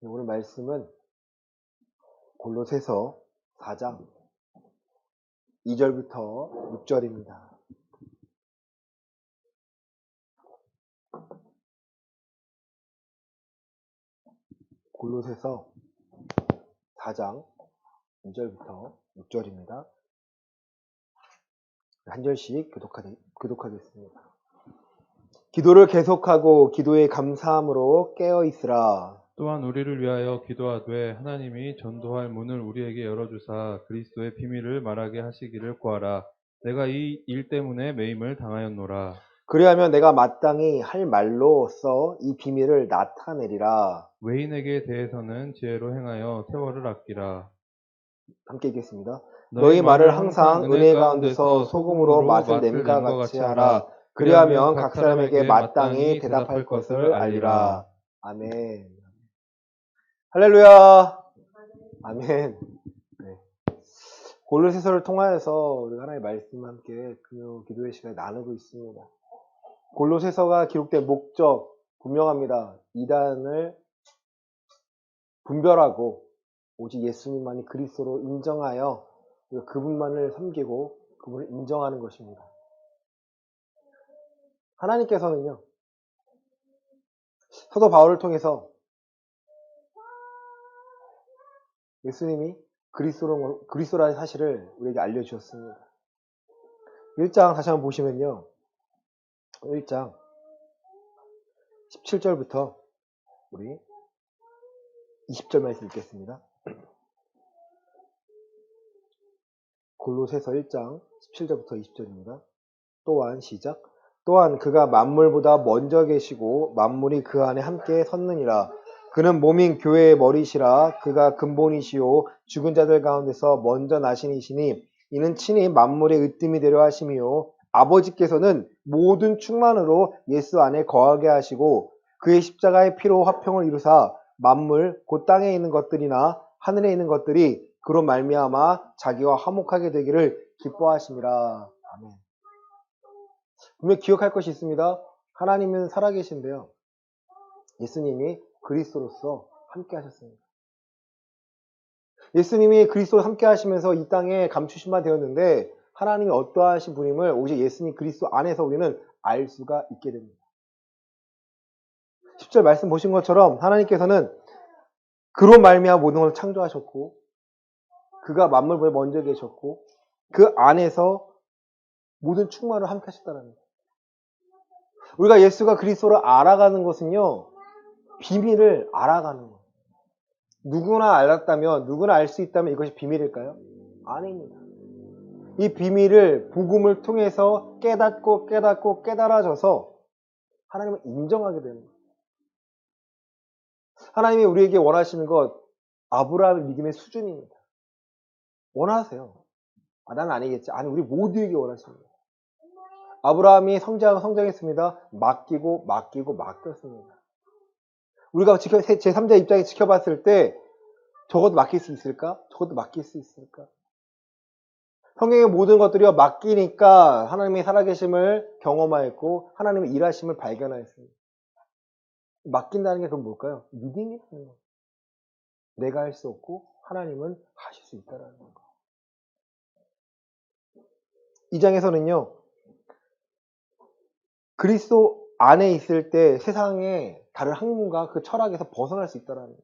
오늘 말씀은 골로새서 4장 2절부터 6절입니다. 골로새서 4장 2절부터 6절입니다. 한 절씩 교독하겠습니다. 기도를 계속하고 기도에 감사함으로 깨어 있으라. 또한 우리를 위하여 기도하되 하나님이 전도할 문을 우리에게 열어주사 그리스도의 비밀을 말하게 하시기를 구하라. 내가 이 일 때문에 매임을 당하였노라. 그리하면 내가 마땅히 할 말로써 이 비밀을 나타내리라. 외인에게 대해서는 지혜로 행하여 세월을 아끼라. 함께 읽겠습니다. 너희 너희 말을 항상 은혜 가운데서 소금으로 맛을 냄과 같이 하라. 그리하면 각 사람에게 마땅히 대답할 것을 알리라. 아멘. 할렐루야. 아멘. 네. 골로새서를 통하여서 우리가 하나님의 말씀과 함께 그 기도의 시간을 나누고 있습니다. 골로새서가 기록된 목적 분명합니다. 이단을 분별하고 오직 예수님만이 그리스도로 인정하여 그분만을 섬기고 그분을 인정하는 것입니다. 하나님께서는요, 사도 바울을 통해서 예수님이 그리스도라는 사실을 우리에게 알려주셨습니다. 1장 다시 한번 보시면요, 1장 17절부터 우리 20절 말씀 읽겠습니다. 골로새서 1장 17절부터 20절입니다. 또한 시작. 또한 그가 만물보다 먼저 계시고 만물이 그 안에 함께 섰느니라. 그는 몸인 교회의 머리시라. 그가 근본이시요 죽은 자들 가운데서 먼저 나신 이시니 이는 친히 만물의 으뜸이 되려 하심이요 아버지께서는 모든 충만으로 예수 안에 거하게 하시고 그의 십자가의 피로 화평을 이루사 만물 곧 땅에 있는 것들이나 하늘에 있는 것들이 그로 말미암아 자기와 화목하게 되기를 기뻐하심이라. 아멘. 분명 기억할 것이 있습니다. 하나님은 살아계신데요, 예수님이 그리스도로서 함께 하셨습니다. 예수님이 그리스도로 함께 하시면서 이 땅에 감추신 바 되었는데 하나님이 어떠하신 분임을 오직 예수님 그리스도 안에서 우리는 알 수가 있게 됩니다. 10절 말씀 보신 것처럼 하나님께서는 그로 말미암아 모든 것을 창조하셨고 그가 만물보다 먼저 계셨고 그 안에서 모든 충만을 함께 하셨다는 거예요. 우리가 예수가 그리스도를 알아가는 것은요, 비밀을 알아가는 거예요. 누구나 알았다면, 누구나 알 수 있다면 이것이 비밀일까요? 아닙니다. 이 비밀을 복음을 통해서 깨닫고 깨달아져서 하나님을 인정하게 되는 거예요. 하나님이 우리에게 원하시는 것, 아브라함의 믿음의 수준입니다. 원하세요. 나는 아니겠지. 아니, 우리 모두에게 원하십니다. 아브라함이 성장했습니다. 맡겼습니다. 우리가 제3자 입장에 지켜봤을 때 저것도 맡길 수 있을까? 저것도 맡길 수 있을까? 성경의 모든 것들이 맡기니까 하나님의 살아계심을 경험하였고 하나님의 일하심을 발견하였습니다. 맡긴다는 게 그럼 뭘까요? 믿음이라는 거예요. 내가 할 수 없고 하나님은 하실 수 있다는 거. 이 장에서는요, 그리스도 안에 있을 때 세상의 다른 학문과 그 철학에서 벗어날 수 있다는 거예요.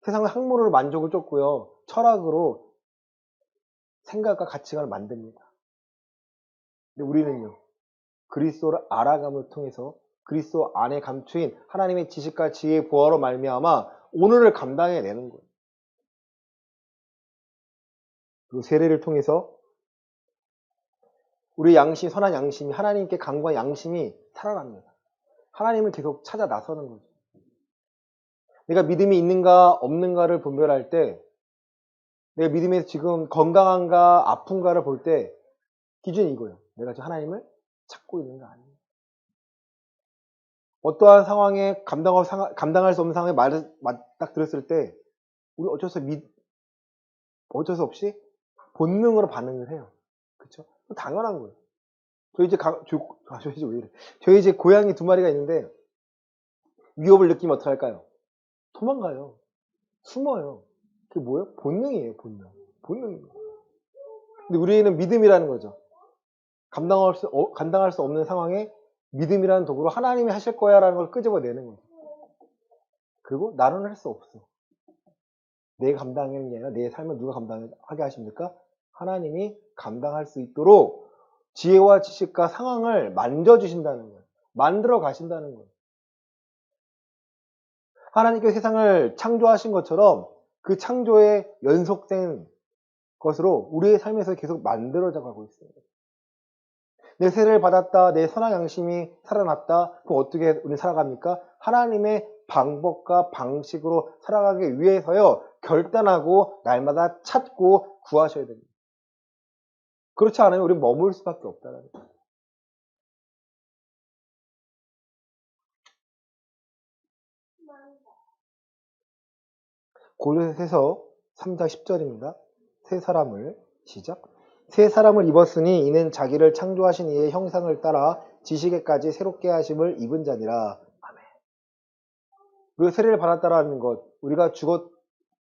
세상의 학문으로 만족을 쫓고요, 철학으로 생각과 가치관을 만듭니다. 근데 우리는요, 그리스도를 알아감을 통해서 그리스도 안에 감추인 하나님의 지식과 지혜의 보화로 말미암아 오늘을 감당해내는 거예요. 그 세례를 통해서 우리 양심, 선한 양심이, 하나님께 강구한 양심이 살아납니다. 하나님을 계속 찾아 나서는 거죠. 내가 믿음이 있는가 없는가를 분별할 때, 내가 믿음에서 지금 건강한가 아픈가를 볼 때 기준이 이거예요. 내가 지금 하나님을 찾고 있는가 아닌가. 어떠한 상황에 감당할 수 없는 상황에 딱 들었을 때 우리 어쩔 수 없이 본능으로 반응을 해요. 그렇죠? 당연한 거예요. 저희 이제 고양이 2마리가 있는데 위협을 느끼면 어떡할까요? 도망가요. 숨어요. 그게 뭐예요? 본능이에요, 본능. 본능입니다. 근데 우리는 믿음이라는 거죠. 감당할 수 없는 상황에 믿음이라는 도구로 하나님이 하실 거야 라는 걸 끄집어내는 거죠. 그리고 나는 할 수 없어. 내 감당하는 게 아니라 내 삶을 누가 감당하게 하십니까? 하나님이 감당할 수 있도록 지혜와 지식과 상황을 만져주신다는 거예요. 만들어 가신다는 거예요. 하나님께서 세상을 창조하신 것처럼 그 창조의 연속된 것으로 우리의 삶에서 계속 만들어져 가고 있습니다. 내 세례를 받았다. 내 선한 양심이 살아났다. 그럼 어떻게 우리 살아갑니까? 하나님의 방법과 방식으로 살아가기 위해서요. 결단하고 날마다 찾고 구하셔야 됩니다. 그렇지 않으면 우리는 머물 수밖에 없다는 거예요. 골로새서 3장 10절입니다. 새 사람을 시작. 새 사람을 입었으니 이는 자기를 창조하신 이의 형상을 따라 지식에까지 새롭게 하심을 입은 자니라. 아멘. 우리가 세례를 받았다라는 것, 우리가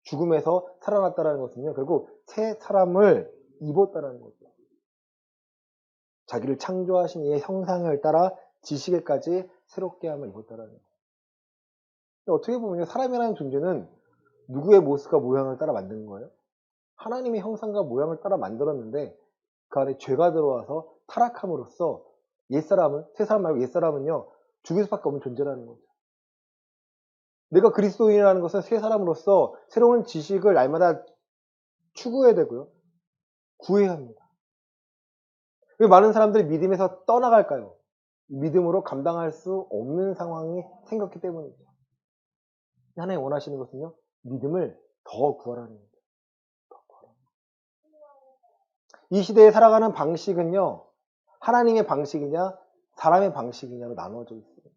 죽음에서 살아났다라는 것은요, 결국 새 사람을 입었다라는 거죠. 자기를 창조하신 이의 형상을 따라 지식에까지 새롭게 함을 입었다라는 거죠. 어떻게 보면 사람이라는 존재는 누구의 모습과 모양을 따라 만드는 거예요? 하나님의 형상과 모양을 따라 만들었는데 그 안에 죄가 들어와서 타락함으로써 새 사람 말고 옛사람은요, 죽을 수밖에 없는 존재라는 거죠. 내가 그리스도인이라는 것은 새 사람으로서 새로운 지식을 날마다 추구해야 되고요. 구해야 합니다. 왜 많은 사람들이 믿음에서 떠나갈까요? 믿음으로 감당할 수 없는 상황이 생겼기 때문이죠. 하나님 원하시는 것은요, 믿음을 더 구하라는 거죠. 이 시대에 살아가는 방식은요, 하나님의 방식이냐, 사람의 방식이냐로 나누어져 있습니다.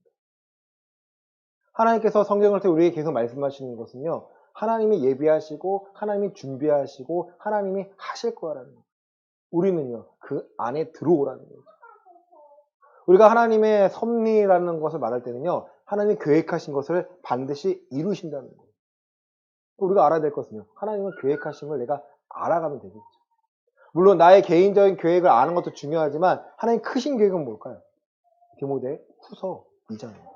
하나님께서 성경을 통해 우리에게 계속 말씀하시는 것은요, 하나님이 예비하시고, 하나님이 준비하시고, 하나님이 하실 거라는 거예요. 우리는요, 그 안에 들어오라는 거죠. 우리가 하나님의 섭리라는 것을 말할 때는요, 하나님이 계획하신 것을 반드시 이루신다는 거예요. 우리가 알아야 될 것은요, 하나님은 계획하신 걸 내가 알아가면 되겠죠. 물론 나의 개인적인 계획을 아는 것도 중요하지만 하나님 크신 계획은 뭘까요? 디모데 후서 2장입니다.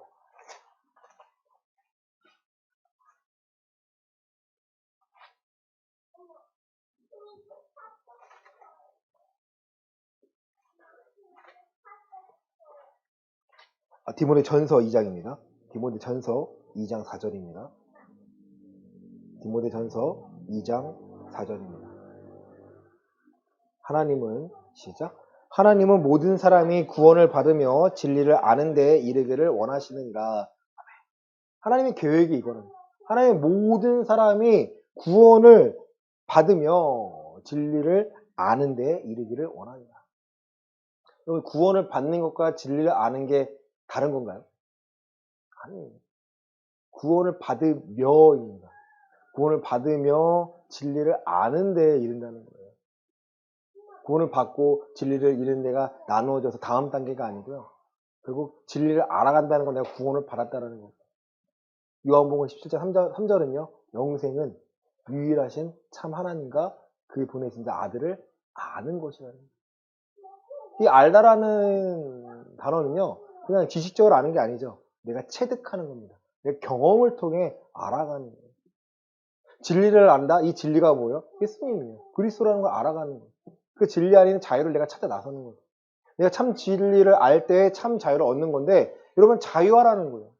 디모데 전서 2장입니다. 디모데 전서 2장 4절입니다. 디모데 전서 2장 4절입니다. 하나님은 시작. 하나님은 모든 사람이 구원을 받으며 진리를 아는 데에 이르기를 원하시느니라. 하나님의 계획이 이거는. 하나님의 모든 사람이 구원을 받으며 진리를 아는 데에 이르기를 원합니다. 여러분, 구원을 받는 것과 진리를 아는 게 다른 건가요? 아니에요. 구원을 받으며입니다. 구원을 받으며 진리를 아는 데에 이른다는 거예요. 구원을 받고 진리를 잃은 데가 나누어져서 다음 단계가 아니고요. 결국 진리를 알아간다는 건 내가 구원을 받았다는 겁니다. 요한복음 17장 3절은요. 영생은 유일하신 참 하나님과 그 보내신 자 아들을 아는 것이라는 거예요. 이 알다라는 단어는요. 그냥 지식적으로 아는 게 아니죠. 내가 체득하는 겁니다. 내가 경험을 통해 알아가는 거예요. 진리를 안다? 이 진리가 뭐예요? 예수님이에요. 그리스도라는 걸 알아가는 거예요. 그 진리 안에는 자유를 내가 찾아 나서는 거예요. 내가 참 진리를 알 때 참 자유를 얻는 건데 여러분 자유하라는 거예요.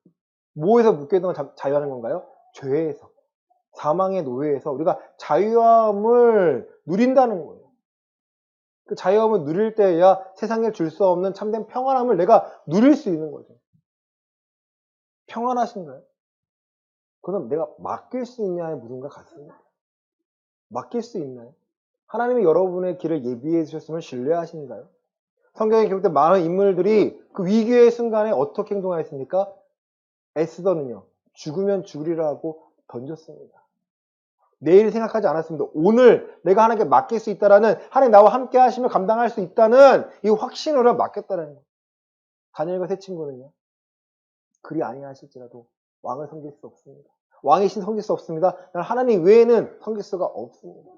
뭐에서 묶여 있는 건 자유하는 건가요? 죄에서. 사망의 노예에서 우리가 자유함을 누린다는 거예요. 그 자유함을 누릴 때야 세상에 줄 수 없는 참된 평안함을 내가 누릴 수 있는 거죠. 평안하신가요? 그럼 내가 맡길 수 있냐의 물음과 같습니다. 맡길 수 있나요? 하나님이 여러분의 길을 예비해 주셨음을 신뢰하시는가요? 성경에 기록된 많은 인물들이 그 위기의 순간에 어떻게 행동하였습니까? 에스더는요, 죽으면 죽으리라고 던졌습니다. 내일 생각하지 않았습니다. 오늘 내가 하나님께 맡길 수 있다라는, 하나님 나와 함께 하시며 감당할 수 있다는 이 확신으로 맡겼다는 거예요. 다니엘과 세 친구는요, 그리 아니하실지라도 왕을 섬길 수 없습니다. 왕이신 섬길 수 없습니다. 난 하나님 외에는 섬길 수가 없습니다.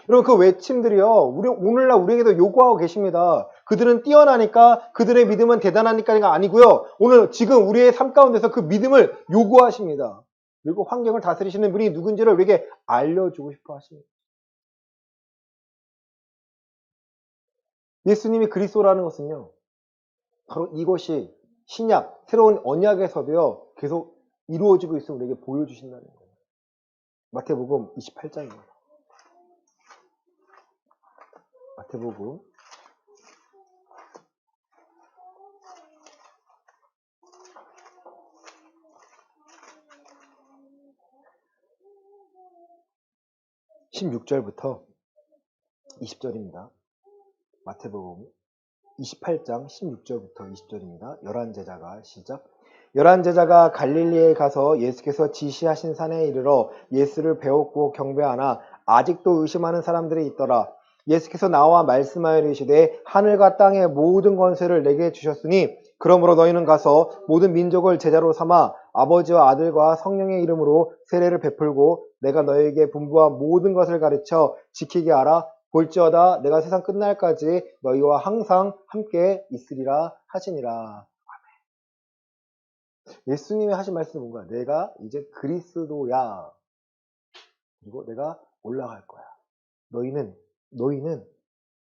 여러분 그 외침들이요. 오늘날 우리에게도 요구하고 계십니다. 그들은 뛰어나니까 그들의 믿음은 대단하니까가 아니고요. 오늘 지금 우리의 삶 가운데서 그 믿음을 요구하십니다. 그리고 환경을 다스리시는 분이 누군지를 우리에게 알려주고 싶어 하십니다. 예수님이 그리스도라는 것은요. 바로 이것이 신약, 새로운 언약에서도요. 계속 이루어지고 있음을 우리에게 보여주신다는 거예요. 마태복음 28장입니다. 마태복음 16절부터 20절입니다. 마태복음 28장 16절부터 20절입니다. 11제자가 시작. 11제자가 갈릴리에 가서 예수께서 지시하신 산에 이르러 예수를 배웠고 경배하나 아직도 의심하는 사람들이 있더라. 예수께서 나와 말씀하여 이르시되 하늘과 땅의 모든 권세를 내게 주셨으니 그러므로 너희는 가서 모든 민족을 제자로 삼아 아버지와 아들과 성령의 이름으로 세례를 베풀고 내가 너희에게 분부한 모든 것을 가르쳐 지키게 하라. 볼지어다 내가 세상 끝날까지 너희와 항상 함께 있으리라 하시니라. 예수님이 하신 말씀은 뭔가? 내가 이제 그리스도야. 그리고 내가 올라갈 거야. 너희는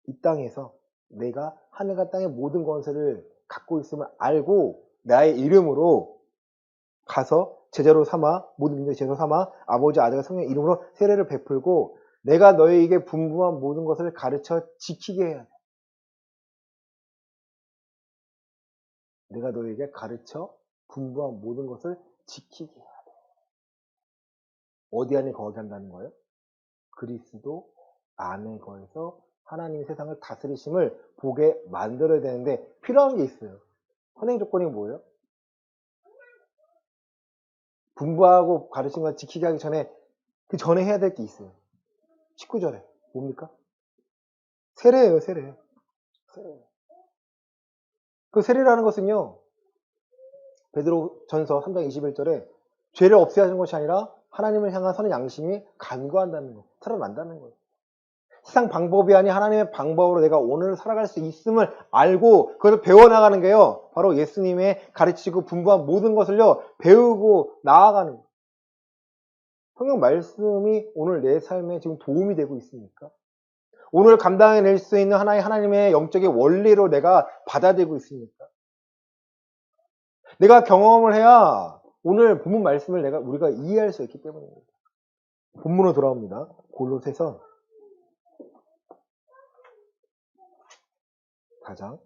이 땅에서 내가 하늘과 땅의 모든 권세를 갖고 있음을 알고 나의 이름으로 가서 제자로 삼아 모든 민족의 제자로 삼아 아버지 아들과 성령의 이름으로 세례를 베풀고 내가 너희에게 분부한 모든 것을 가르쳐 지키게 해야 돼. 내가 너희에게 가르쳐 분부한 모든 것을 지키게 해야 돼. 어디 안에 거하게 한다는 거예요? 그리스도 안에 거해서 하나님이 세상을 다스리심을 보게 만들어야 되는데 필요한 게 있어요. 선행 조건이 뭐예요? 분부하고 가르치는 걸 지키게 하기 전에 그 전에 해야 될 게 있어요. 19절에 뭡니까? 세례예요. 세례. 그 세례라는 것은요. 베드로전서 3장 21절에 죄를 없애야 하는 것이 아니라 하나님을 향한 선한 양심이 간구한다는 거, 살아난다는 거예요. 세상 방법이 아닌 하나님의 방법으로 내가 오늘 살아갈 수 있음을 알고 그것을 배워나가는 게요. 바로 예수님의 가르치고 분부한 모든 것을요. 배우고 나아가는 거예요. 성경 말씀이 오늘 내 삶에 지금 도움이 되고 있습니까? 오늘 감당해낼 수 있는 하나님의 영적인 원리로 내가 받아들이고 있습니까? 내가 경험을 해야 오늘 본문 말씀을 우리가 이해할 수 있기 때문입니다. 본문으로 돌아옵니다. 골로새서 4장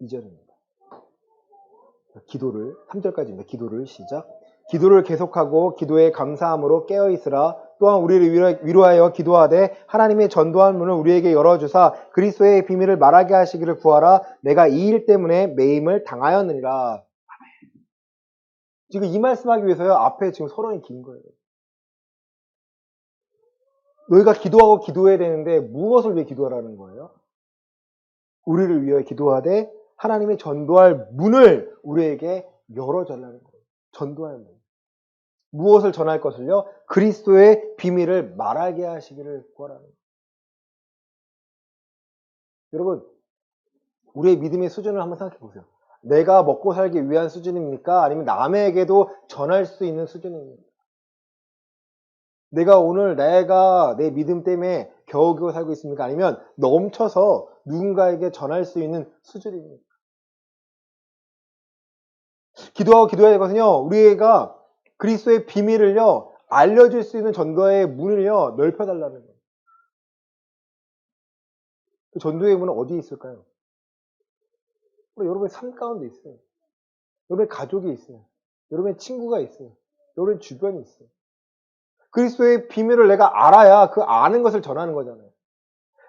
2절입니다. 기도를 3절까지입니다. 기도를 시작. 기도를 계속하고 기도에 감사함으로 깨어있으라. 또한 우리를 위로하여 기도하되 하나님의 전도한 문을 우리에게 열어주사 그리스도의 비밀을 말하게 하시기를 구하라. 내가 이 일 때문에 매임을 당하였느니라. 지금 이 말씀하기 위해서요. 앞에 지금 서론이 긴 거예요. 너희가 기도하고 기도해야 되는데 무엇을 위해 기도하라는 거예요? 우리를 위해 기도하되 하나님의 전도할 문을 우리에게 열어달라는 거예요. 전도할 문. 무엇을 전할 것을요? 그리스도의 비밀을 말하게 하시기를 구하라는 거예요. 여러분, 우리의 믿음의 수준을 한번 생각해 보세요. 내가 먹고 살기 위한 수준입니까? 아니면 남에게도 전할 수 있는 수준입니까? 내가 내 믿음 때문에 겨우겨우 살고 있습니까? 아니면 넘쳐서 누군가에게 전할 수 있는 수준입니까? 기도하고 기도해야 되거든요. 우리가 그리스도의 비밀을요, 알려줄 수 있는 전도의 문을요, 넓혀달라는 거예요. 그 전도의 문은 어디에 있을까요? 여러분의 삶 가운데 있어요. 여러분의 가족이 있어요. 여러분의 친구가 있어요. 여러분의 주변이 있어요. 그리스도의 비밀을 내가 알아야 그 아는 것을 전하는 거잖아요.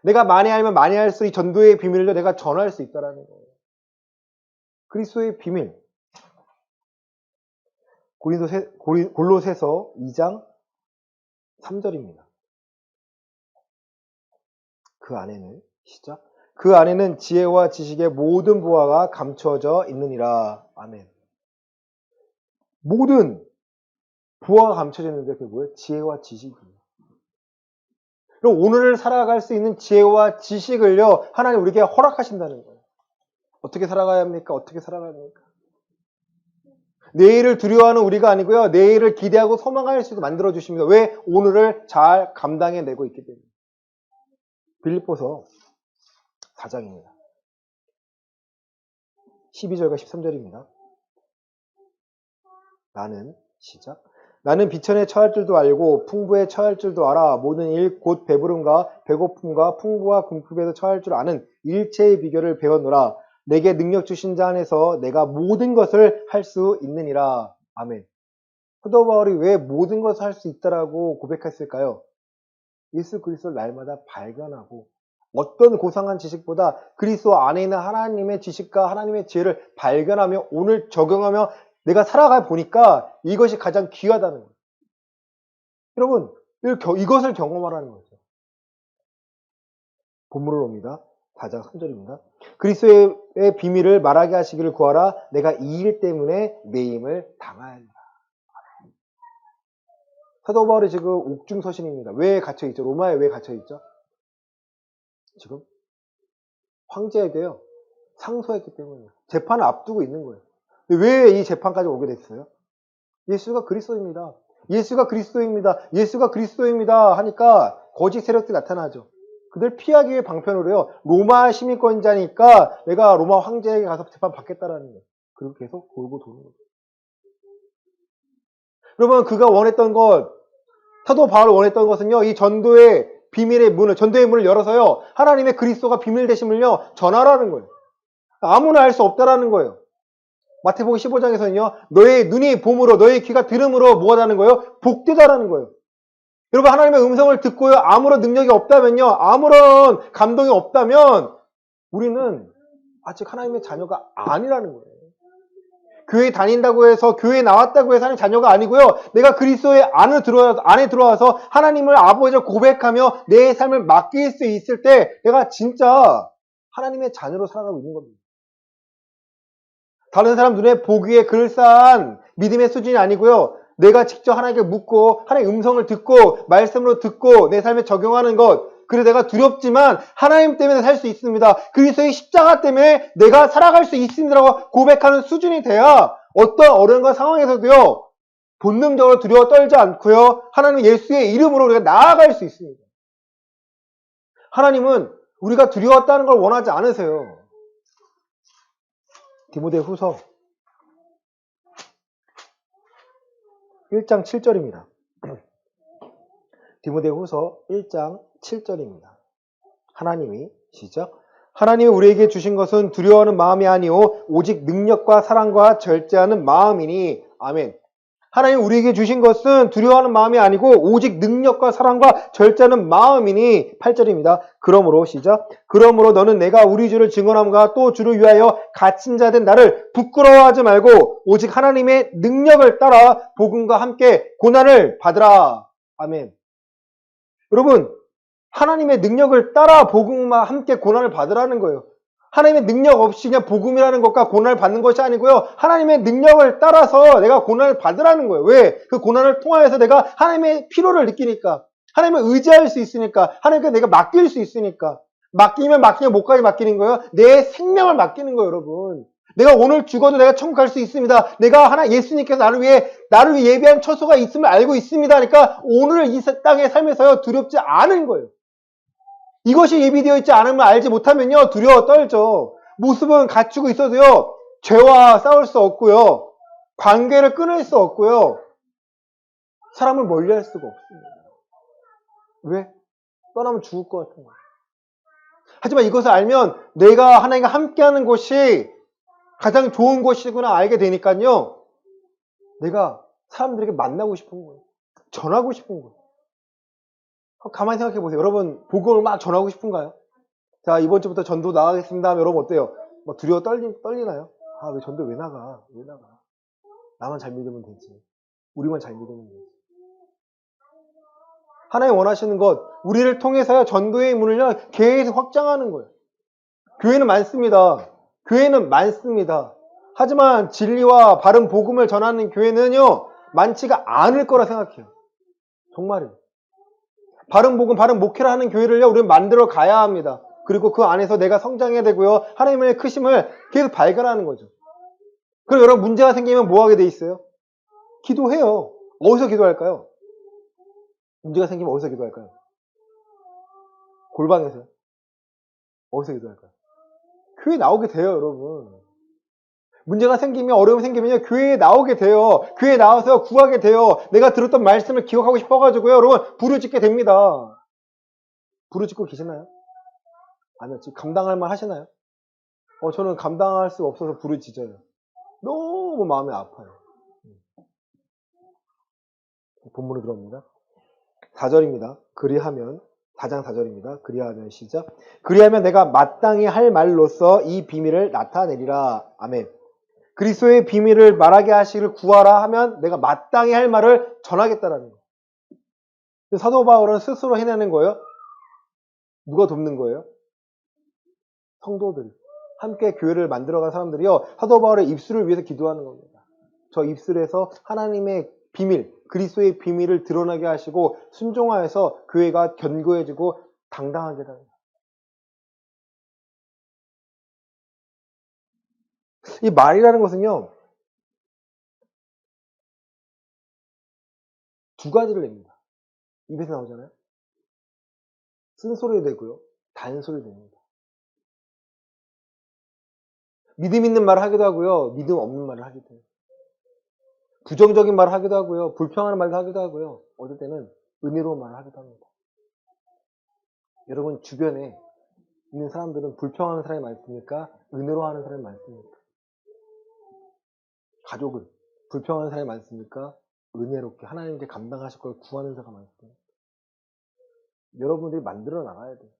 내가 많이 알면 많이 할수록 이 전도의 비밀을 내가 전할 수 있다는 거예요. 그리스도의 비밀. 골로새서 2장 3절입니다. 그 안에는 시작. 그 안에는 지혜와 지식의 모든 보화가 감추어져 있느니라. 아멘. 모든 부하가 감춰져 있는데 그게 뭐예요? 지혜와 지식이에요. 그럼 오늘을 살아갈 수 있는 지혜와 지식을요, 하나님 우리에게 허락하신다는 거예요. 어떻게 살아가야 합니까? 어떻게 살아가야 합니까? 내일을 두려워하는 우리가 아니고요, 내일을 기대하고 소망할 수 있게 만들어 주십니다. 왜? 오늘을 잘 감당해내고 있기 때문에. 빌립보서 4장입니다. 12절과 13절입니다. 나는 시작. 나는 비천에 처할 줄도 알고 풍부에 처할 줄도 알아. 모든 일 곧 배부름과 배고픔과 풍부와 궁핍에서 처할 줄 아는 일체의 비결을 배웠노라. 내게 능력 주신 자 안에서 내가 모든 것을 할 수 있느니라. 아멘. 사도 바울이 왜 모든 것을 할 수 있다라고 고백했을까요? 예수 그리스도를 날마다 발견하고 어떤 고상한 지식보다 그리스도 안에 있는 하나님의 지식과 하나님의 지혜를 발견하며 오늘 적용하며 내가 살아가 보니까 이것이 가장 귀하다는 거예요. 여러분, 이것을 경험하라는 거죠. 본문으로 옵니다. 4장 3절입니다. 그리스도의 비밀을 말하게 하시기를 구하라. 내가 이 일 때문에 매임을 당하였노라. 사도 바울이 지금 옥중서신입니다. 왜 갇혀있죠? 로마에 왜 갇혀있죠? 지금 황제에게요, 상소했기 때문이에요. 재판을 앞두고 있는 거예요. 왜 이 재판까지 오게 됐어요? 예수가 그리스도입니다. 예수가 그리스도입니다. 예수가 그리스도입니다 하니까 거짓 세력들이 나타나죠. 그들 피하기 위해 방편으로요, 로마 시민권자니까 내가 로마 황제에게 가서 재판 받겠다라는 거예요. 그리고 계속 돌고 도는 거예요. 여러분, 그가 원했던 것, 사도 바울이 원했던 것은요, 이 전도의 문을 열어서요, 하나님의 그리스도가 비밀 되심을요, 전하라는 거예요. 아무나 알 수 없다라는 거예요. 마태복음 15장에서는요, 너의 눈이 봄으로, 너의 귀가 들음으로 뭐하다는 거예요? 복되다라는 거예요. 여러분, 하나님의 음성을 듣고요, 아무런 능력이 없다면요, 아무런 감동이 없다면, 우리는 아직 하나님의 자녀가 아니라는 거예요. 교회 다닌다고 해서, 교회 나왔다고 해서 하나님 자녀가 아니고요, 내가 그리스도의 안에 들어와서 하나님을 아버지로 고백하며 내 삶을 맡길 수 있을 때, 내가 진짜 하나님의 자녀로 살아가고 있는 겁니다. 다른 사람 눈에 보기에 그럴싸한 믿음의 수준이 아니고요, 내가 직접 하나님께 묻고 하나님의 음성을 듣고 말씀으로 듣고 내 삶에 적용하는 것, 그래서 내가 두렵지만 하나님 때문에 살 수 있습니다. 그리스도의 십자가 때문에 내가 살아갈 수 있습니다라고 고백하는 수준이 돼야 어떤 어려움과 상황에서도요, 본능적으로 두려워 떨지 않고요, 하나님 예수의 이름으로 우리가 나아갈 수 있습니다. 하나님은 우리가 두려웠다는 걸 원하지 않으세요. 디모데후서 1장 7절입니다. 디모데후서 1장 7절입니다. 하나님이 시작. 하나님이 우리에게 주신 것은 두려워하는 마음이 아니오 오직 능력과 사랑과 절제하는 마음이니. 아멘. 하나님 우리에게 주신 것은 두려워하는 마음이 아니고 오직 능력과 사랑과 절제하는 마음이니. 8절입니다. 그러므로 시작. 그러므로 너는 내가 우리 주를 증언함과 또 주를 위하여 갇힌 자 된 나를 부끄러워하지 말고 오직 하나님의 능력을 따라 복음과 함께 고난을 받으라. 아멘. 여러분, 하나님의 능력을 따라 복음과 함께 고난을 받으라는 거예요. 하나님의 능력 없이 그냥 복음이라는 것과 고난을 받는 것이 아니고요, 하나님의 능력을 따라서 내가 고난을 받으라는 거예요. 왜? 그 고난을 통하여서 내가 하나님의 필요를 느끼니까, 하나님을 의지할 수 있으니까, 하나님께 내가 맡길 수 있으니까. 맡기면 뭐까지 맡기는 거예요? 내 생명을 맡기는 거예요, 여러분. 내가 오늘 죽어도 내가 천국 갈 수 있습니다. 내가 예수님께서 나를 위해 예비한 처소가 있음을 알고 있습니다. 그러니까 오늘 이 땅의 삶에서요, 두렵지 않은 거예요. 이것이 예비되어 있지 않으면 알지 못하면요, 두려워 떨죠. 모습은 갖추고 있어도요, 죄와 싸울 수 없고요, 관계를 끊을 수 없고요, 사람을 멀리할 수가 없습니다. 왜? 떠나면 죽을 것 같은 거예요. 하지만 이것을 알면 내가 하나님과 함께하는 곳이 가장 좋은 곳이구나 알게 되니까요, 내가 사람들에게 만나고 싶은 거예요. 전하고 싶은 거예요. 가만히 생각해 보세요. 여러분, 복음을 막 전하고 싶은가요? 자, 이번 주부터 전도 나가겠습니다 하면 여러분 어때요? 막 두려워 떨리나요? 아, 왜 전도 왜 나가? 왜 나가? 나만 잘 믿으면 되지. 우리만 잘 믿으면 되지. 하나님 원하시는 것, 우리를 통해서야 전도의 문을요, 계속 확장하는 거예요. 교회는 많습니다. 교회는 많습니다. 하지만 진리와 바른 복음을 전하는 교회는요, 많지가 않을 거라 생각해요. 정말이에요. 바른 복음, 바른 목회를 하는 교회를요, 우리는 만들어 가야 합니다. 그리고 그 안에서 내가 성장해야 되고요, 하나님의 크심을 계속 발견하는 거죠. 그럼 여러분 문제가 생기면 뭐 하게 돼 있어요? 기도해요. 어디서 기도할까요? 문제가 생기면 어디서 기도할까요? 골방에서요. 어디서 기도할까요? 교회 나오게 돼요, 여러분. 문제가 생기면, 어려움이 생기면요, 교회에 나오게 돼요. 교회에 나와서 구하게 돼요. 내가 들었던 말씀을 기억하고 싶어가지고요, 여러분, 부르짖게 됩니다. 부르짖고 계시나요? 아니요, 지금 감당할 만 하시나요? 저는 감당할 수 없어서 부르짖어요. 너무 마음이 아파요. 본문으로 들어옵니다. 4절입니다. 그리하면, 4장 4절입니다. 그리하면 시작. 그리하면 내가 마땅히 할 말로써 이 비밀을 나타내리라. 아멘. 그리스도의 비밀을 말하게 하시기를 구하라 하면 내가 마땅히 할 말을 전하겠다라는 거예요. 사도 바울은 스스로 해내는 거예요? 누가 돕는 거예요? 성도들이. 함께 교회를 만들어간 사람들이요, 사도 바울의 입술을 위해서 기도하는 겁니다. 저 입술에서 하나님의 비밀, 그리스도의 비밀을 드러나게 하시고 순종하여서 교회가 견고해지고 당당하게 되는 거예요. 이 말이라는 것은요, 두 가지를 냅니다. 입에서 나오잖아요. 쓴소리도 되고요, 단소리도 됩니다. 믿음 있는 말을 하기도 하고요, 믿음 없는 말을 하기도 해요. 부정적인 말을 하기도 하고요, 불평하는 말도 하기도 하고요, 어떨 때는 은혜로운 말을 하기도 합니다. 여러분 주변에 있는 사람들은 불평하는 사람이 많습니까? 은혜로워하는 사람이 많습니까? 가족은 불평하는 사람이 많습니까? 은혜롭게 하나님께 감당하실 걸 구하는 자가 많습니다. 여러분들이 만들어 나가야 돼요.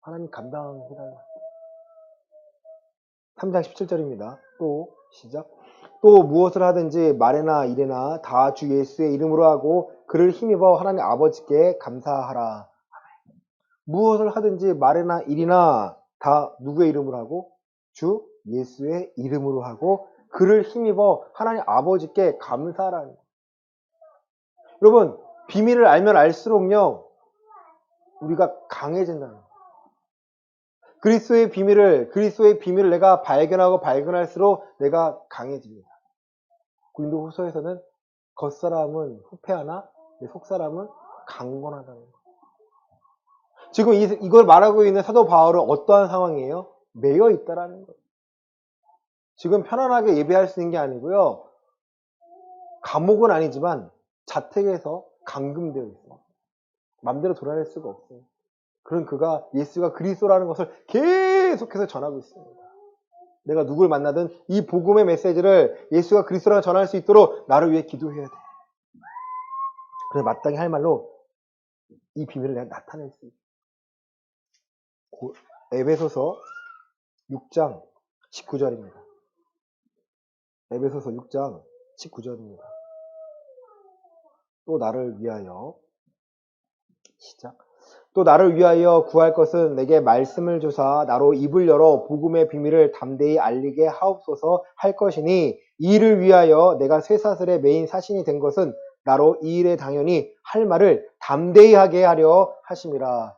하나님 감당해달라. 3장 17절입니다. 또 시작. 또 무엇을 하든지 말에나 일에나 다 주 예수의 이름으로 하고 그를 힘입어 하나님 아버지께 감사하라. 무엇을 하든지 말에나 일이나 다 누구의 이름으로 하고? 주 예수의 이름으로 하고 그를 힘입어 하나님 아버지께 감사하라는 거예요. 여러분 비밀을 알면 알수록요 우리가 강해진다는 거예요. 그리스도의 비밀을 내가 발견하고 발견할수록 내가 강해집니다. 고린도후서에서는 겉사람은 후패하나 내 속사람은 강건하다는 거예요. 지금 이걸 말하고 있는 사도 바울은 어떠한 상황이에요? 매여 있다라는 거예요. 지금 편안하게 예배할 수 있는 게 아니고요. 감옥은 아니지만 자택에서 감금되어 있어요. 맘대로 돌아낼 수가 없어요. 그런 그가 예수가 그리스도라는 것을 계속해서 전하고 있습니다. 내가 누굴 만나든 이 복음의 메시지를 예수가 그리스도라고 전할 수 있도록 나를 위해 기도해야 돼. 그래서 마땅히 할 말로 이 비밀을 내가 나타낼 수 있어요. 에베소서 6장 19절입니다. 에베소서 6장 19절입니다. 또 나를 위하여 시작. 또 나를 위하여 구할 것은 내게 말씀을 주사 나로 입을 열어 복음의 비밀을 담대히 알리게 하옵소서 할 것이니 이 일을 위하여 내가 쇠사슬의 메인 사신이 된 것은 나로 이 일에 당연히 할 말을 담대히 하게 하려 하심이라.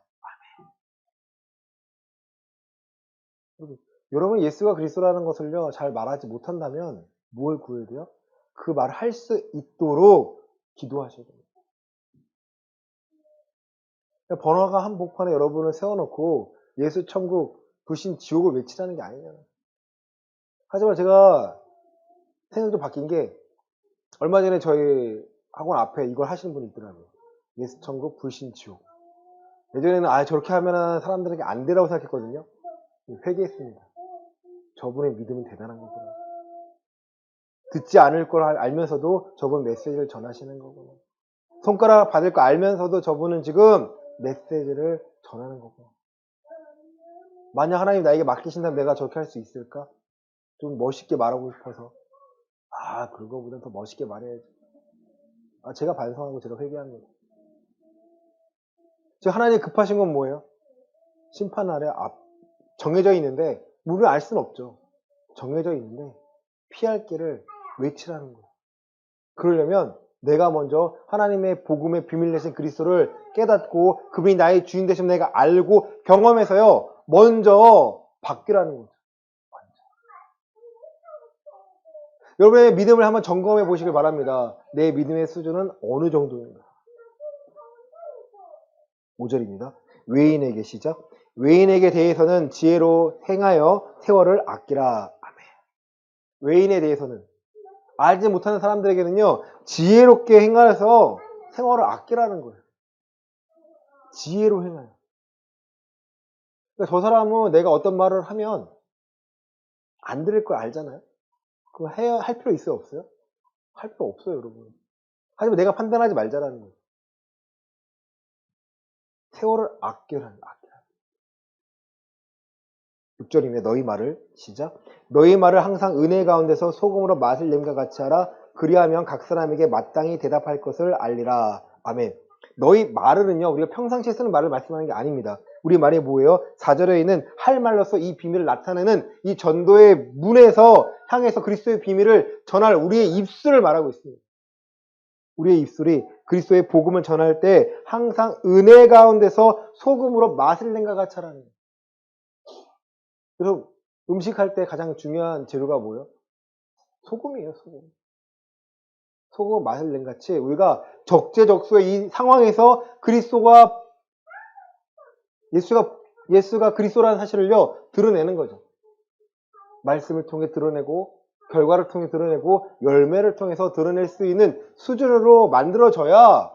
아멘. 여러분 예수가 그리스도라는 것을요 잘 말하지 못한다면 뭘 구해야 돼요? 그 말을 할 수 있도록 기도하셔야 됩니다. 번화가 한복판에 여러분을 세워놓고 예수 천국 불신 지옥을 외치라는 게 아니잖아요. 하지만 제가 생각이 좀 바뀐 게 얼마 전에 저희 학원 앞에 이걸 하시는 분이 있더라고요. 예수 천국 불신 지옥. 예전에는 저렇게 하면 사람들에게 안 되라고 생각했거든요. 회개했습니다. 저분의 믿음은 대단한 거구나. 듣지 않을 걸 알면서도 저분 메시지를 전하시는 거구나. 손가락 받을 거 알면서도 저분은 지금 메시지를 전하는 거구나. 만약 하나님 나에게 맡기신다면 내가 저렇게 할 수 있을까? 좀 멋있게 말하고 싶어서 그거보다 더 멋있게 말해야지. 제가 반성하고 제가 회개합니다. 지금 하나님 급하신 건 뭐예요? 심판 날에 정해져 있는데 우리는 알 수는 없죠. 정해져 있는데 피할 길을 외치라는 거예요. 그러려면 내가 먼저 하나님의 복음의 비밀 내신 그리스도를 깨닫고 그분이 나의 주인 되신 내가 알고 경험해서요. 먼저 바뀌라는 거죠. 여러분의 믿음을 한번 점검해 보시길 바랍니다. 내 믿음의 수준은 어느 정도인가? 5절입니다. 외인에게 시작. 외인에게 대해서는 지혜로 행하여 세월을 아끼라. 아멘. 외인에 대해서는 알지 못하는 사람들에게는요. 지혜롭게 행하여서 세월을 아끼라는 거예요. 지혜로 행하여. 그러니까 저 사람은 내가 어떤 말을 하면 안 들을 걸 알잖아요. 그거 할 필요 있어요? 없어요? 할 필요 없어요, 여러분. 하지만 내가 판단하지 말자라는 거예요. 세월을 아껴라. 6절입니다. 너희 말을 시작. 너희 말을 항상 은혜 가운데서 소금으로 맛을 냄과 같이 하라. 그리하면 각 사람에게 마땅히 대답할 것을 알리라. 아멘. 너희 말을은요, 우리가 평상시에 쓰는 말을 말씀하는 게 아닙니다. 우리 말이 뭐예요? 4절에 있는 할 말로서 이 비밀을 나타내는 이 전도의 문에서 향해서 그리스도의 비밀을 전할 우리의 입술을 말하고 있습니다. 우리의 입술이 그리스도의 복음을 전할 때 항상 은혜 가운데서 소금으로 맛을 낸과 같이 하라는 거예요. 그래서 음식할 때 가장 중요한 재료가 뭐예요? 소금이에요, 소금. 소금 맛을 낸 같이 우리가 적재적소의 이 상황에서 예수가 그리스도라는 사실을요, 드러내는 거죠. 말씀을 통해 드러내고, 결과를 통해 드러내고, 열매를 통해서 드러낼 수 있는 수준으로 만들어져야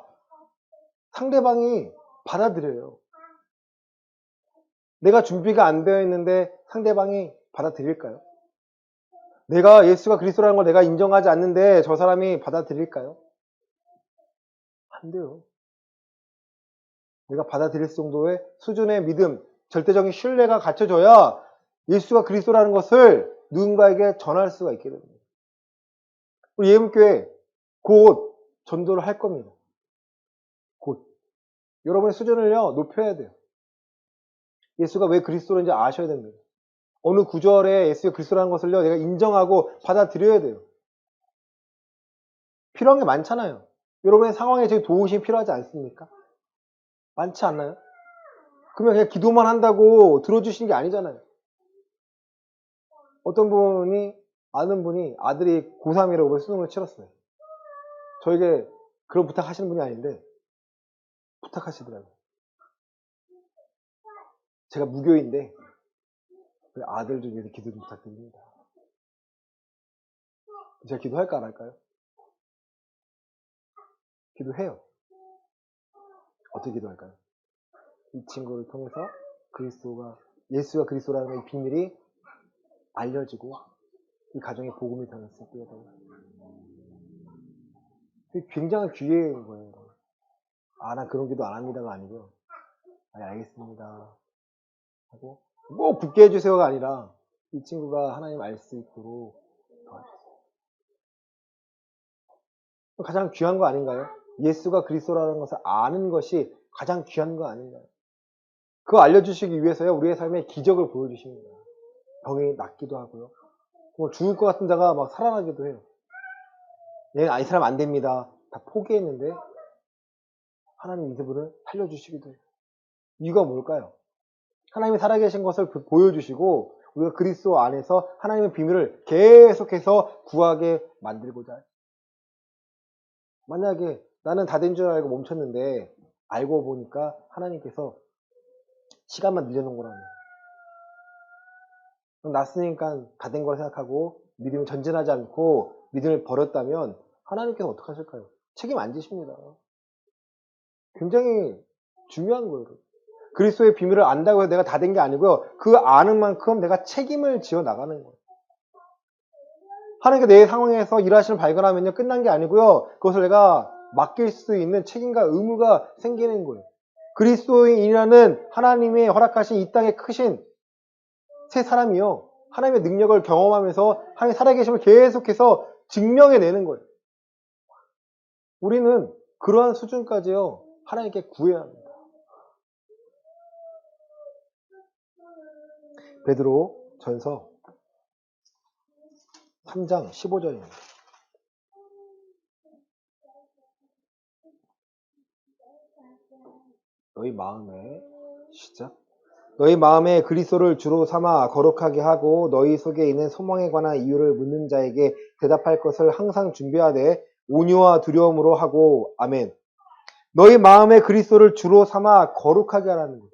상대방이 받아들여요. 내가 준비가 안 되어 있는데 상대방이 받아들일까요? 내가 예수가 그리스도라는 걸 내가 인정하지 않는데 저 사람이 받아들일까요? 안 돼요. 내가 받아들일 정도의 수준의 믿음, 절대적인 신뢰가 갖춰져야 예수가 그리스도라는 것을 누군가에게 전할 수가 있게 됩니다. 우리 예문교회 곧 전도를 할 겁니다. 곧. 여러분의 수준을요, 높여야 돼요. 예수가 왜 그리스도인지 아셔야 됩니다. 어느 구절에 예수가 그리스도라는 것을요, 내가 인정하고 받아들여야 돼요. 필요한 게 많잖아요. 여러분의 상황에 제 도우심이 필요하지 않습니까? 많지 않나요? 그러면 그냥 기도만 한다고 들어주시는 게 아니잖아요. 어떤 분이, 아는 분이 아들이 고3이라고 수능을 치렀어요. 저에게 그런 부탁하시는 분이 아닌데, 부탁하시더라고요. 제가 무교인데, 아들 좀 위해서 기도 좀 부탁드립니다. 제가 기도할까 안 할까요? 기도해요. 어떻게 기도할까요? 이 친구를 통해서 예수가 그리스도라는 이 비밀이 알려지고 이 가정에 복음이 전했을 때에도 굉장한 기회인 거예요. 난 그런 기도 안 합니다가 아니고요. 알겠습니다. 하고 꼭 붙게 해주세요가 아니라 이 친구가 하나님 알 수 있도록 도와주세요. 가장 귀한 거 아닌가요? 예수가 그리스도라는 것을 아는 것이 가장 귀한 거 아닌가요? 그거 알려주시기 위해서요, 우리의 삶에 기적을 보여주십니다. 병이 낫기도 하고요. 죽을 것 같은 자가 막 살아나기도 해요. 이 사람 안 됩니다. 다 포기했는데 하나님 이분을 살려주시기도 해요. 이유가 뭘까요? 하나님이 살아계신 것을 보여주시고 우리가 그리스도 안에서 하나님의 비밀을 계속해서 구하게 만들고자 해요. 만약에 나는 다 된 줄 알고 멈췄는데 알고 보니까 하나님께서 시간만 늘려놓은 거라면, 그럼 났으니까 다 된 걸 생각하고 믿음을 전진하지 않고 믿음을 버렸다면 하나님께서 어떻게 하실까요? 책임 안 지십니다. 굉장히 중요한 거예요. 그리스도의 비밀을 안다고 해서 내가 다 된 게 아니고요. 그 아는 만큼 내가 책임을 지어 나가는 거예요. 하나님께 내 상황에서 일하시는 발견하면요, 끝난 게 아니고요. 그것을 내가 맡길 수 있는 책임과 의무가 생기는 거예요. 그리스도인이라는 하나님이 허락하신 이 땅의 크신 새 사람이요, 하나님의 능력을 경험하면서 하나님 살아계심을 계속해서 증명해내는 거예요. 우리는 그러한 수준까지요, 하나님께 구해야 합니다. 베드로 전서 3장 15절입니다. 너희 마음에 시작. 너희 마음에 그리스도를 주로 삼아 거룩하게 하고 너희 속에 있는 소망에 관한 이유를 묻는 자에게 대답할 것을 항상 준비하되 온유와 두려움으로 하고 아멘. 너희 마음에 그리스도를 주로 삼아 거룩하게 하라는 거예요.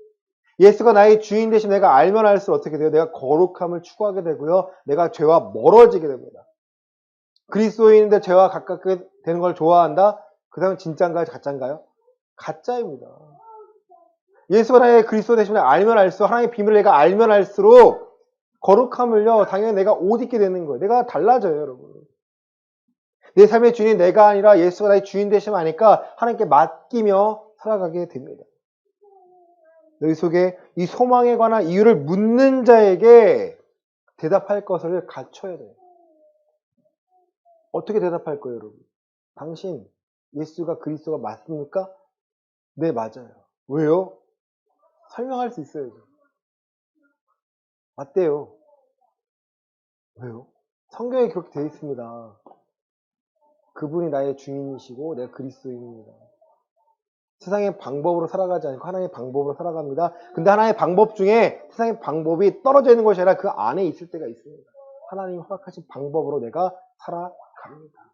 예수가 나의 주인 대신 내가 알면 알수록 어떻게 돼요? 내가 거룩함을 추구하게 되고요. 내가 죄와 멀어지게 됩니다. 그리스도인인데 죄와 가깝게 되는 걸 좋아한다? 그 사람은 진짜인가요? 가짜인가요? 가짜입니다. 예수가 나의 그리스도 되심을 알면 알수록 하나님의 비밀을 내가 알면 알수록 거룩함을요. 당연히 내가 옷 입게 되는 거예요. 내가 달라져요, 여러분. 내 삶의 주인이 내가 아니라 예수가 나의 주인 되심을 아니까 하나님께 맡기며 살아가게 됩니다. 너희 속에 이 소망에 관한 이유를 묻는 자에게 대답할 것을 갖춰야 돼요. 어떻게 대답할 거예요, 여러분? 당신 예수가 그리스도가 맞습니까? 네, 맞아요. 왜요? 설명할 수 있어야죠. 맞대요. 왜요? 성경에 그렇게 되어 있습니다. 그분이 나의 주인이시고 내가 그리스도인입니다. 세상의 방법으로 살아가지 않고 하나님의 방법으로 살아갑니다. 근데 하나님의 방법 중에 세상의 방법이 떨어져 있는 것이 아니라 그 안에 있을 때가 있습니다. 하나님이 허락하신 방법으로 내가 살아갑니다.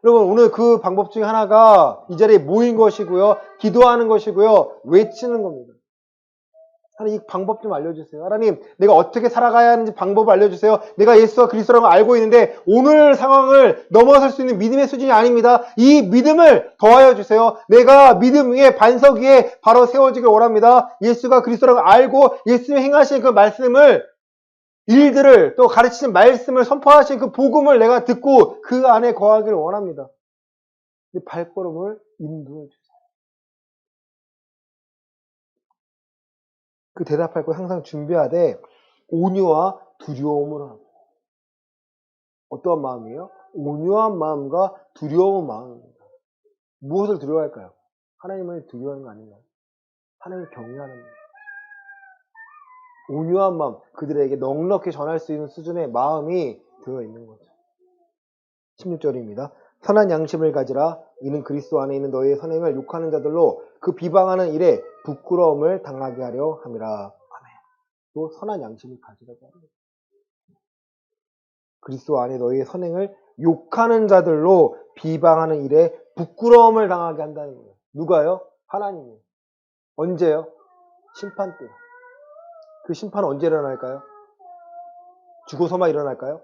여러분, 오늘 그 방법 중에 하나가 이 자리에 모인 것이고요. 기도하는 것이고요. 외치는 겁니다. 하나님, 이 방법 좀 알려주세요. 하나님, 내가 어떻게 살아가야 하는지 방법을 알려주세요. 내가 예수와 그리스도라는 걸 알고 있는데 오늘 상황을 넘어설 수 있는 믿음의 수준이 아닙니다. 이 믿음을 더하여 주세요. 내가 믿음 위에 반석 위에 바로 세워지길 원합니다. 예수가 그리스도라는 걸 알고 예수님이 행하신 그 말씀을 일들을 또 가르치신 말씀을 선포하신 그 복음을 내가 듣고 그 안에 거하기를 원합니다. 이 발걸음을 인도해 주세요. 그 대답할 거 항상 준비하되 온유와 두려움을 하고. 어떠한 마음이에요? 온유한 마음과 두려운 마음입니다. 무엇을 두려워할까요? 하나님을 두려워하는 거 아닌가요? 하나님을 경외하는 거예요. 온유한 마음, 그들에게 넉넉히 전할 수 있는 수준의 마음이 되어 있는 거죠. 16절입니다. 선한 양심을 가지라. 이는 그리스도 안에 있는 너희의 선행을 욕하는 자들로 그 비방하는 일에 부끄러움을 당하게 하려 함이라. 아멘. 또 선한 양심을 가지라고 합니다. 그리스도 안에 너희의 선행을 욕하는 자들로 비방하는 일에 부끄러움을 당하게 한다는 거예요. 누가요? 하나님이요. 언제요? 심판 때. 그 심판은 언제 일어날까요? 죽어서만 일어날까요?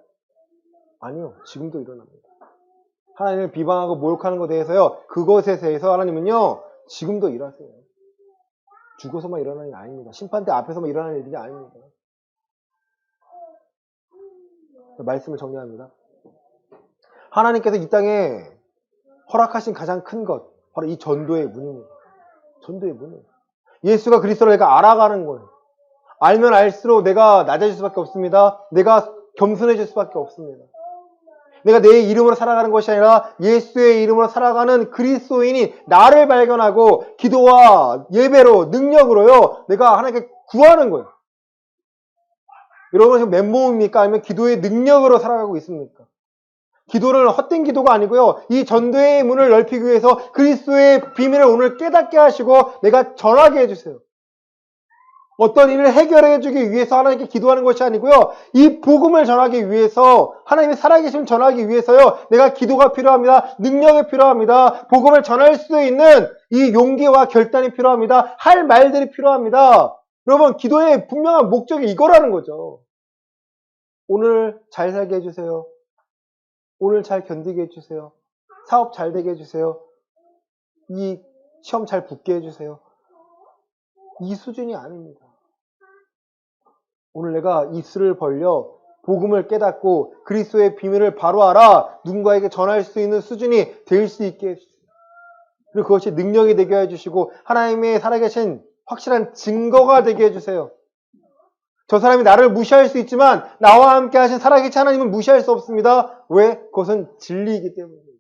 아니요. 지금도 일어납니다. 하나님을 비방하고 모욕하는 것에 대해서요. 그것에 대해서 하나님은요. 지금도 일하세요. 죽어서만 일어나는 일이 아닙니다. 심판 때 앞에서만 일어나는 일이 아닙니다. 말씀을 정리합니다. 하나님께서 이 땅에 허락하신 가장 큰 것, 바로 이 전도의 문입니다. 전도의 문이에요. 예수가 그리스도를 내가 알아가는 거예요. 알면 알수록 내가 낮아질 수밖에 없습니다. 내가 겸손해질 수밖에 없습니다. 내가 내 이름으로 살아가는 것이 아니라 예수의 이름으로 살아가는 그리스도인이 나를 발견하고 기도와 예배로 능력으로요. 내가 하나님께 구하는 거예요. 여러분 지금 맨몸입니까? 아니면 기도의 능력으로 살아가고 있습니까? 기도는 헛된 기도가 아니고요. 이 전도의 문을 넓히기 위해서 그리스도의 비밀을 오늘 깨닫게 하시고 내가 전하게 해주세요. 어떤 일을 해결해 주기 위해서 하나님께 기도하는 것이 아니고요. 이 복음을 전하기 위해서 하나님의 살아계심 전하기 위해서요. 내가 기도가 필요합니다. 능력이 필요합니다. 복음을 전할 수 있는 이 용기와 결단이 필요합니다. 할 말들이 필요합니다. 여러분 기도의 분명한 목적이 이거라는 거죠. 오늘 잘 살게 해주세요. 오늘 잘 견디게 해주세요. 사업 잘 되게 해주세요. 이 시험 잘 붙게 해주세요. 이 수준이 아닙니다. 오늘 내가 입술을 벌려 복음을 깨닫고 그리스도의 비밀을 바로 알아 누군가에게 전할 수 있는 수준이 될 수 있게 해주세요. 그리고 그것이 능력이 되게 해주시고 하나님의 살아계신 확실한 증거가 되게 해주세요. 저 사람이 나를 무시할 수 있지만 나와 함께 하신 살아계신 하나님은 무시할 수 없습니다. 왜? 그것은 진리이기 때문입니다.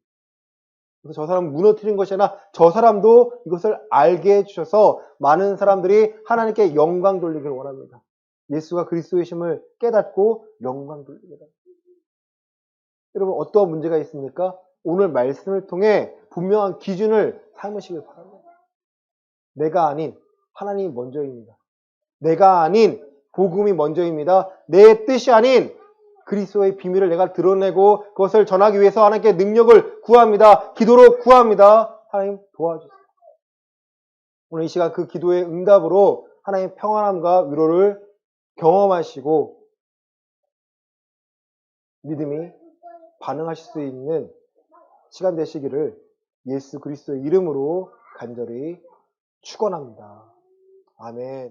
그래서 저 사람을 무너뜨린 것이 아니라 저 사람도 이것을 알게 해주셔서 많은 사람들이 하나님께 영광 돌리길 원합니다. 예수가 그리스도이심을 깨닫고 영광 돌립니다. 여러분 어떠한 문제가 있습니까? 오늘 말씀을 통해 분명한 기준을 삼으시길 바랍니다. 내가 아닌 하나님이 먼저입니다. 내가 아닌 복음이 먼저입니다. 내 뜻이 아닌 그리스도의 비밀을 내가 드러내고 그것을 전하기 위해서 하나님께 능력을 구합니다. 기도로 구합니다. 하나님 도와주세요. 오늘 이 시간 그 기도의 응답으로 하나님의 평안함과 위로를 경험하시고 믿음이 반응하실 수 있는 시간 되시기를 예수 그리스도의 이름으로 간절히 축원합니다. 아멘.